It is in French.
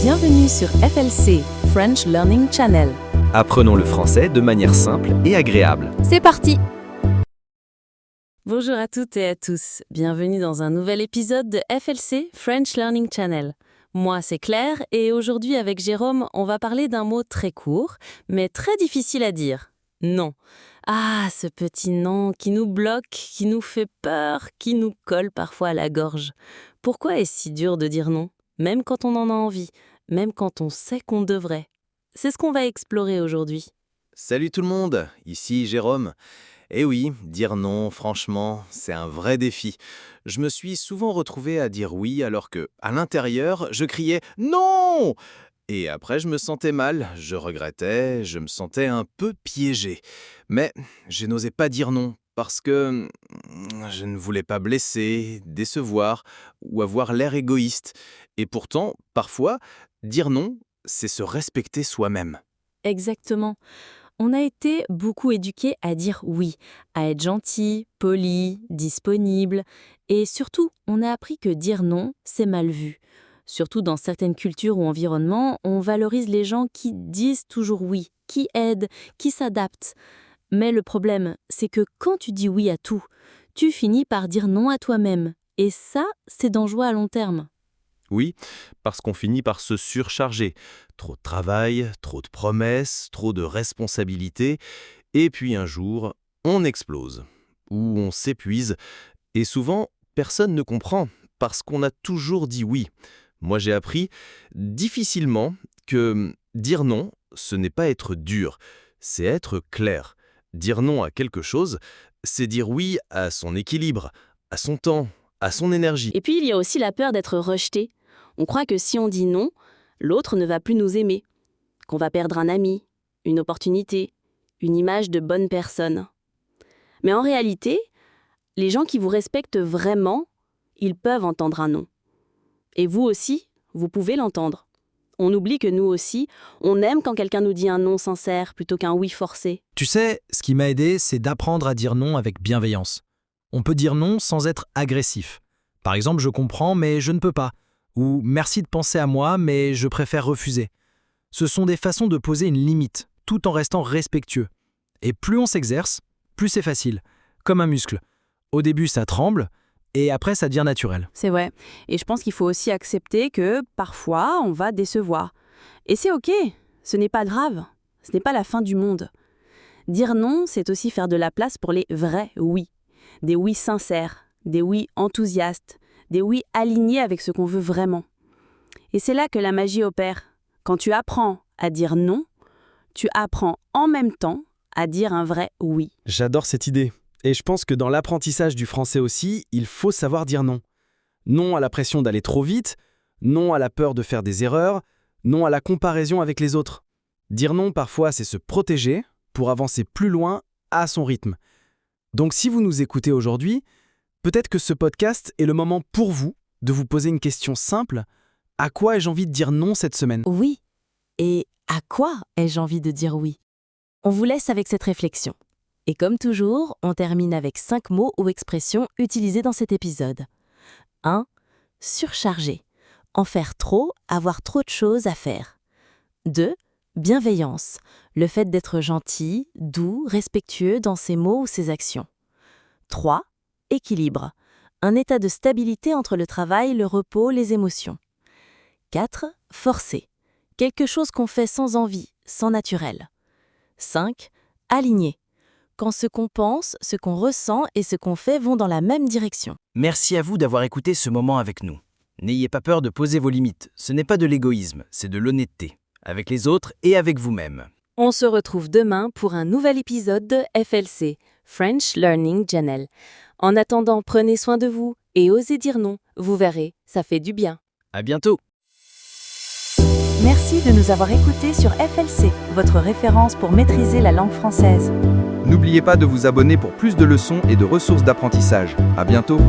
Bienvenue sur FLC, French Learning Channel. Apprenons le français de manière simple et agréable. C'est parti! Bonjour à toutes et à tous. Bienvenue dans un nouvel épisode de FLC, French Learning Channel. Moi, c'est Claire et aujourd'hui avec Jérôme, on va parler d'un mot très court, mais très difficile à dire. Non. Ah, ce petit non qui nous bloque, qui nous fait peur, qui nous colle parfois à la gorge. Pourquoi est-ce si dur de dire non? Même quand on en a envie, même quand on sait qu'on devrait. C'est ce qu'on va explorer aujourd'hui. Salut tout le monde, ici Jérôme. Eh oui, dire non, franchement, c'est un vrai défi. Je me suis souvent retrouvé à dire oui alors que, à l'intérieur, je criais « Non !» Et après, je me sentais mal, je regrettais, je me sentais un peu piégé. Mais je n'osais pas dire non parce que je ne voulais pas blesser, décevoir ou avoir l'air égoïste. Et pourtant, parfois, dire non, c'est se respecter soi-même. Exactement. On a été beaucoup éduqués à dire oui, à être gentil, poli, disponible. Et surtout, on a appris que dire non, c'est mal vu. Surtout dans certaines cultures ou environnements, on valorise les gens qui disent toujours oui, qui aident, qui s'adaptent. Mais le problème, c'est que quand tu dis oui à tout, tu finis par dire non à toi-même. Et ça, c'est dangereux à long terme. Oui, parce qu'on finit par se surcharger. Trop de travail, trop de promesses, trop de responsabilités. Et puis un jour, on explose. Ou on s'épuise. Et souvent, personne ne comprend, parce qu'on a toujours dit oui. Moi, j'ai appris difficilement que dire non, ce n'est pas être dur, c'est être clair. Dire non à quelque chose, c'est dire oui à son équilibre, à son temps, à son énergie. Et puis, il y a aussi la peur d'être rejeté. On croit que si on dit non, l'autre ne va plus nous aimer, qu'on va perdre un ami, une opportunité, une image de bonne personne. Mais en réalité, les gens qui vous respectent vraiment, ils peuvent entendre un non. Et vous aussi, vous pouvez l'entendre. On oublie que nous aussi, on aime quand quelqu'un nous dit un non sincère plutôt qu'un oui forcé. Tu sais, ce qui m'a aidé, c'est d'apprendre à dire non avec bienveillance. On peut dire non sans être agressif. Par exemple, je comprends, mais je ne peux pas. Ou merci de penser à moi, mais je préfère refuser. Ce sont des façons de poser une limite, tout en restant respectueux. Et plus on s'exerce, plus c'est facile, comme un muscle. Au début, ça tremble, et après, ça devient naturel. C'est vrai. Et je pense qu'il faut aussi accepter que parfois, on va décevoir. Et c'est OK, ce n'est pas grave, ce n'est pas la fin du monde. Dire non, c'est aussi faire de la place pour les vrais oui. Des oui sincères, des oui enthousiastes, des oui alignés avec ce qu'on veut vraiment. Et c'est là que la magie opère. Quand tu apprends à dire non, tu apprends en même temps à dire un vrai oui. J'adore cette idée. Et je pense que dans l'apprentissage du français aussi, il faut savoir dire non. Non à la pression d'aller trop vite, non à la peur de faire des erreurs, non à la comparaison avec les autres. Dire non parfois, c'est se protéger pour avancer plus loin à son rythme. Donc si vous nous écoutez aujourd'hui, peut-être que ce podcast est le moment pour vous de vous poser une question simple. À quoi ai-je envie de dire non cette semaine ? Oui. Et à quoi ai-je envie de dire oui? On vous laisse avec cette réflexion. Et comme toujours, on termine avec 5 mots ou expressions utilisés dans cet épisode. 1. Surcharger. En faire trop, avoir trop de choses à faire. 2. Bienveillance. Le fait d'être gentil, doux, respectueux dans ses mots ou ses actions. 3. Équilibre. Un état de stabilité entre le travail, le repos, les émotions. 4. Forcer. Quelque chose qu'on fait sans envie, sans naturel. 5. Aligner. Quand ce qu'on pense, ce qu'on ressent et ce qu'on fait vont dans la même direction. Merci à vous d'avoir écouté ce moment avec nous. N'ayez pas peur de poser vos limites. Ce n'est pas de l'égoïsme, c'est de l'honnêteté. Avec les autres et avec vous-même. On se retrouve demain pour un nouvel épisode de FLC, French Learning Channel. En attendant, prenez soin de vous et osez dire non. Vous verrez, ça fait du bien. À bientôt. Merci de nous avoir écoutés sur FLC, votre référence pour maîtriser la langue française. N'oubliez pas de vous abonner pour plus de leçons et de ressources d'apprentissage. À bientôt!